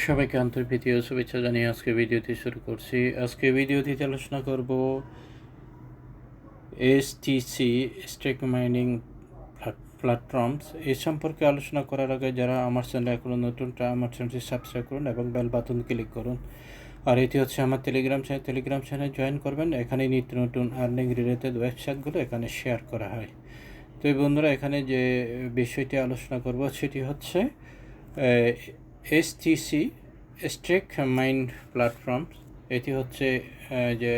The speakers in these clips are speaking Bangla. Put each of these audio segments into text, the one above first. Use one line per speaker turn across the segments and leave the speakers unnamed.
সবাইকে আন্তরিক ও শুভেচ্ছা জানিয়ে আজকে ভিডিওটি শুরু করছি। আজকে ভিডিওটিতে আলোচনা করব HTC স্টেক মাইনিং প্ল্যাটফর্মস এই সম্পর্কে আলোচনা করার আগে যারা আমার চ্যানেলে এখনও নতুন আমার চ্যানেলটি সাবস্ক্রাইব করুন এবং বেল বাটন ক্লিক করুন। আর এটি হচ্ছে আমার টেলিগ্রাম চ্যানেল জয়েন করবেন। এখানে নিত্য নতুন আর্নিং রিলেটেড ওয়েবসাইটগুলো এখানে শেয়ার করা হয়। তো এই বন্ধুরা, এখানে যে বিষয়টি আলোচনা করব সেটি হচ্ছে HTC স্টেক মাইন প্ল্যাটফর্ম। এটি হচ্ছে যে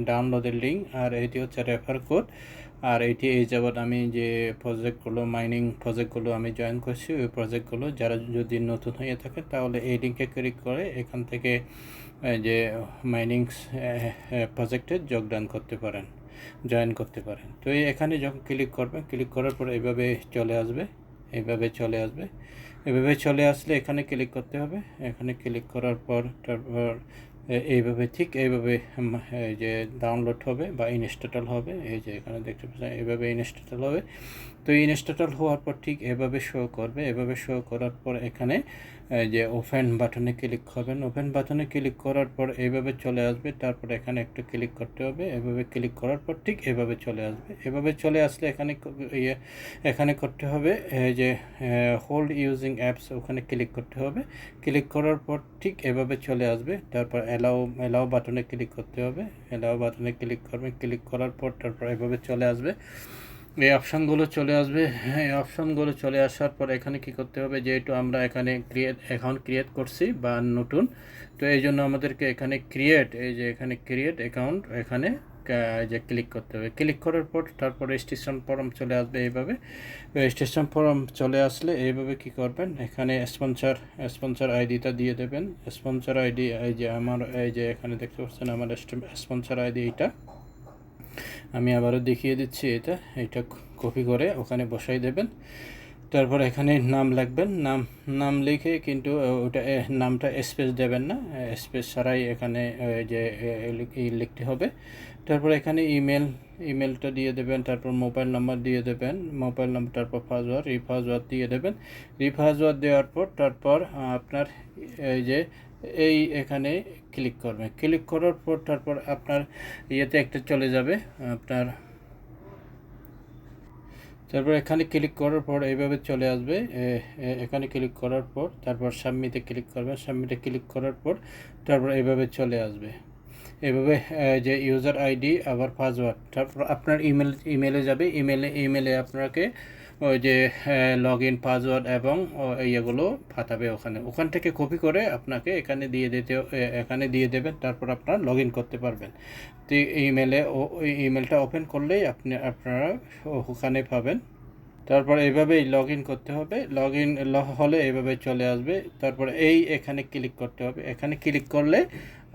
ডাউনলোডের লিঙ্ক, আর এটি হচ্ছে রেফার কোড। আর এটি এই যাবৎ আমি যে প্রজেক্টগুলো মাইনিং প্রজেক্টগুলো আমি জয়েন করছি, ওই প্রজেক্টগুলো যারা যদি নতুন হয়ে থাকে তাহলে এই লিঙ্কে ক্লিক করে এখান থেকে যে মাইনিং প্রজেক্টে যোগদান করতে পারেন, জয়েন করতে পারেন। তো এখানে যখন ক্লিক করবেন, ক্লিক করার পর এভাবে চলে আসবে। এভাবে চলে আসলে এখানে ক্লিক করতে হবে। এখানে ক্লিক করার পর তারপর এইভাবে যে ডাউনলোড হবে বা ইনস্টল হবে। এই যে এখানে দেখতে পাচ্ছেন এইভাবে ইনস্টল হবে। তো ইনস্টল হওয়ার পর ঠিক এভাবে শো করবে। এভাবে শো করার পর এখানে যে ওপেন বাটনে ক্লিক করবেন। ওপেন বাটনে ক্লিক করার পর এইভাবে চলে আসবে। তারপর এখানে একটু ক্লিক করতে হবে। এভাবে ক্লিক করার পর ঠিক এভাবে চলে আসবে। এভাবে চলে আসলে এখানে করতে হবে যে হোল্ড ইউজিং অ্যাপস, ওখানে ক্লিক করতে হবে। ক্লিক করার পর ঠিক এভাবে চলে আসবে। তারপর অ্যালাও বাটনে ক্লিক করতে হবে। অ্যালাও বাটনে ক্লিক করবেন। ক্লিক করার পর তারপর এভাবে চলে আসবে। এই অপশানগুলো চলে আসবে। এই অপশানগুলো চলে আসার পর এখানে কি করতে হবে, যেহেতু আমরা এখানে অ্যাকাউন্ট ক্রিয়েট করছি বা নতুন, তো এই জন্য আমাদেরকে এখানে ক্রিয়েট অ্যাকাউন্ট এখানে যে ক্লিক করতে হবে। ক্লিক করার পর তারপর রেজিস্ট্রেশন ফর্ম চলে আসবে। এইভাবে রেজিস্ট্রেশন ফর্ম চলে আসলে এইভাবে কি করবেন, এখানে স্পন্সর আইডিটা দিয়ে দেবেন। স্পন্সর আইডি এই যে আমার এই যে এখানে দেখতে পাচ্ছেন আমার স্পন্সর আইডি এইটা। আমি আবারও দেখিয়ে দিচ্ছি। এটা কপি করে ওখানে বসাই দেবেন। তারপর এখানে নাম লিখবেন। নাম লিখে কিন্তু ওটা নামটা স্পেস দেবেন না, স্পেস ছাড়াই এখানে যে লিখতে হবে। তারপর এখানে ইমেলটা দিয়ে দেবেন। তারপর মোবাইল নাম্বার দিয়ে দেবেন। মোবাইল নাম্বার, তারপর পাসওয়ার্ড, পাসওয়ার্ড দিয়ে দেবেন। পাসওয়ার্ড দেওয়ার পর তারপর আপনার এখানে ক্লিক করবেন। ক্লিক করার পর তারপর আপনার একটা চলে যাবে আপনার। তারপর এখানে ক্লিক করার পর এইভাবে চলে আসবে। এখানে ক্লিক করার পর তারপর সাবমিটে ক্লিক করবেন। সাবমিটে ক্লিক করার পর তারপর এইভাবে চলে আসবে। এভাবে যে ইউজার আইডি আবার পাসওয়ার্ড, তারপর আপনার ইমেলে যাবে। ইমেলে আপনাকে ওই যে লগ ইন পাসওয়ার্ড এবং ইয়েগুলো পাঠাবে। ওখান থেকে কপি করে আপনাকে এখানে দিয়ে দেবেন। তারপর আপনারা লগ ইন করতে পারবেন। তো ওই ইমেলটা ওপেন করলেই আপনারা ওখানে পাবেন। তারপর এইভাবেই লগ ইন করতে হবে। লগ ইন হলে এইভাবে চলে আসবে। তারপর এখানে ক্লিক করতে হবে। এখানে ক্লিক করলে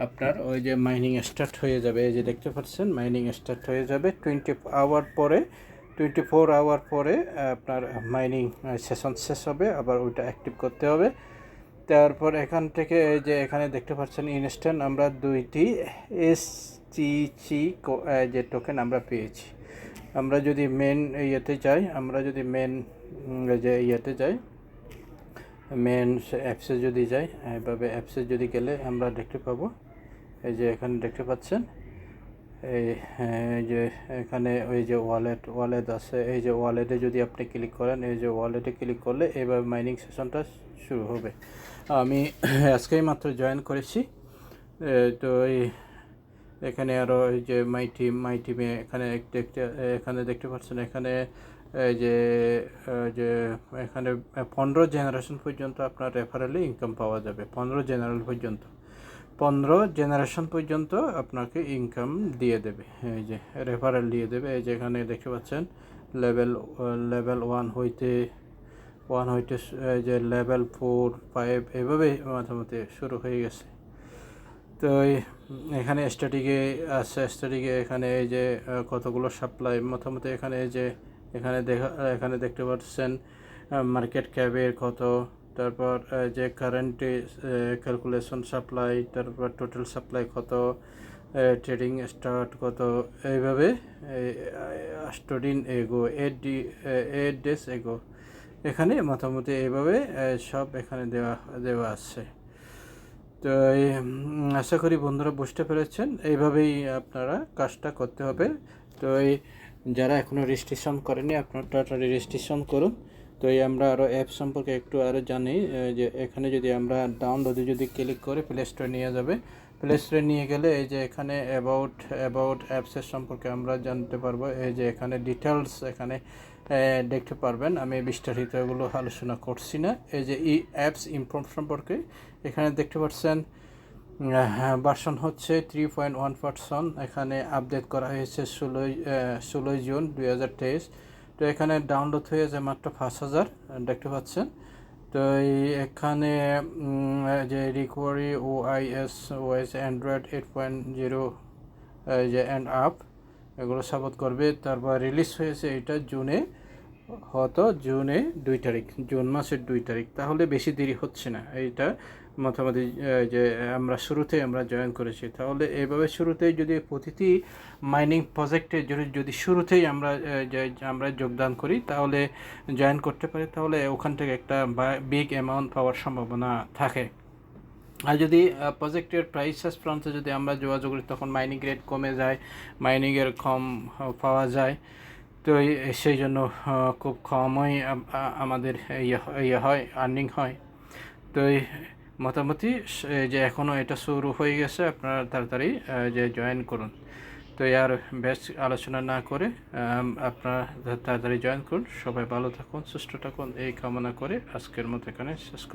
আপনার ওই যে মাইনিং স্টার্ট হয়ে যাবে। এই যে দেখতে পাচ্ছেন মাইনিং স্টার্ট হয়ে যাবে। 24 আওয়ার পরে আপনার মাইনিং সেশন শেষ হবে। আবার ওইটা অ্যাক্টিভ করতে হবে। তারপর এখান থেকে এই যে এখানে দেখতে পাচ্ছেন ইনস্ট্যান্ট আমরা 2টি এসটিসি যে টোকেন আমরা পেয়েছি। আমরা যদি মেন যাই, মেন অ্যাপসে যদি যাই, এইভাবে অ্যাপসে যদি গেলে আমরা দেখতে পাবো এই যে এখানে দেখতে পাচ্ছেন এই যে এখানে ওই যে ওয়ালেট আছে। এই যে ওয়ালেটে যদি আপনি ক্লিক করেন, এই যে ওয়ালেটে ক্লিক করলে এভাবে মাইনিং সেশনটা শুরু হবে। আমি আজকেই মাত্র জয়েন করেছি। তো এখানে আরও এই যে মাই টিমে এখানে দেখতে পাচ্ছেন এখানে এই যে এখানে 15 জেনারেশন পর্যন্ত আপনার রেফারেলে ইনকাম পাওয়া যাবে। 15 জেনারেশন পর্যন্ত আপনাকে ইনকাম দিয়ে দেবে। এই যে রেফারেল দিয়ে দেবে। এই যে এখানে দেখতে পাচ্ছেন লেভেল 1 হইতে যে লেভেল 4, 5 এভাবে মাঝামাঝি শুরু হয়ে গেছে। তো এখানে স্ট্যাটিকে এখানে এই যে কতগুলো সাপ্লাই মোটামুটি এখানে এই যে এখানে দেখতে পাচ্ছেন মার্কেট ক্যাপের কত, তারপর যে কারেন্ট ক্যালকুলেশন সাপ্লাই, তারপর টোটাল সাপ্লাই কত, ট্রেডিং স্টার্ট কত, এইভাবে 8 ডেজ এগো এখানে মোটামুটি এইভাবে সব এখানে দেওয়া আছে। তো আশা করি বন্ধুরা বুঝতে পেরেছেন, এইভাবেই আপনারা কাজটা করতে হবে। তো যারা এখনও রেজিস্ট্রেশন করেনি আপনারা তাড়াতাড়ি রেজিস্ট্রেশন করুন। তো আমরা আরও অ্যাপ সম্পর্কে একটু আরও জানি, যে এখানে যদি আমরা ডাউনলোডে যদি ক্লিক করে প্লে স্টোরে নিয়ে যাবে, প্লে স্টোরে নিয়ে গেলে এই যে এখানে অ্যাবাউট অ্যাপসের সম্পর্কে আমরা জানতে পারবো। এই যে এখানে ডিটেলস এখানে দেখতে পারবেন। আমি বিস্তারিত এগুলো আলোচনা করছি না। এই যে অ্যাপস ইমপ্রুভ সম্পর্কে এখানে দেখতে পাচ্ছেন, ভার্সন হচ্ছে 3.1 এখানে আপডেট করা হয়েছে 16 জুন 2023। তো এখানে ডাউনলোড হয়েছে মাত্র 5000 দেখতে পাচ্ছেন। তো এখানে যে রিকভারি ওআইএস অ্যান্ড্রয়েড 8.0 যে অ্যান্ড আপ এগুলো সাপোর্ট করবে। তারপর রিলিজ হয়েছে এটা জুনে 2 তারিখ, জুন মাসের 2 তারিখ। তাহলে বেশি দেরি হচ্ছে না। এইটা মোটামুটি যে আমরা শুরুতেই আমরা জয়েন করেছি, তাহলে এইভাবে শুরুতেই যদি প্রতিটি মাইনিং প্রজেক্টে যদি শুরুতেই আমরা যোগদান করি, তাহলে জয়েন করতে পারি, তাহলে ওখান থেকে একটা বিগ অ্যামাউন্ট পাওয়ার সম্ভাবনা থাকে। আর যদি প্রজেক্টের প্রাইসেস প্রান্তে যদি আমরা যোগাযোগ করি, তখন মাইনিং রেট কমে যায়, মাইনিংয়ের কম পাওয়া যায়। তো সেই জন্য খুব কমই আমাদের ইয়ে হয়, আর্নিং হয়। তো মোটামুটি যে এখনও এটা শুরু হয়ে গেছে, আপনারা তাড়াতাড়ি যে জয়েন করুন। তো আর বেশ আলোচনা না করে আপনারা তাড়াতাড়ি জয়েন করুন। সবাই ভালো থাকুন, সুস্থ থাকুন, এই কামনা করে আজকের মতো এখানে শেষ করুন।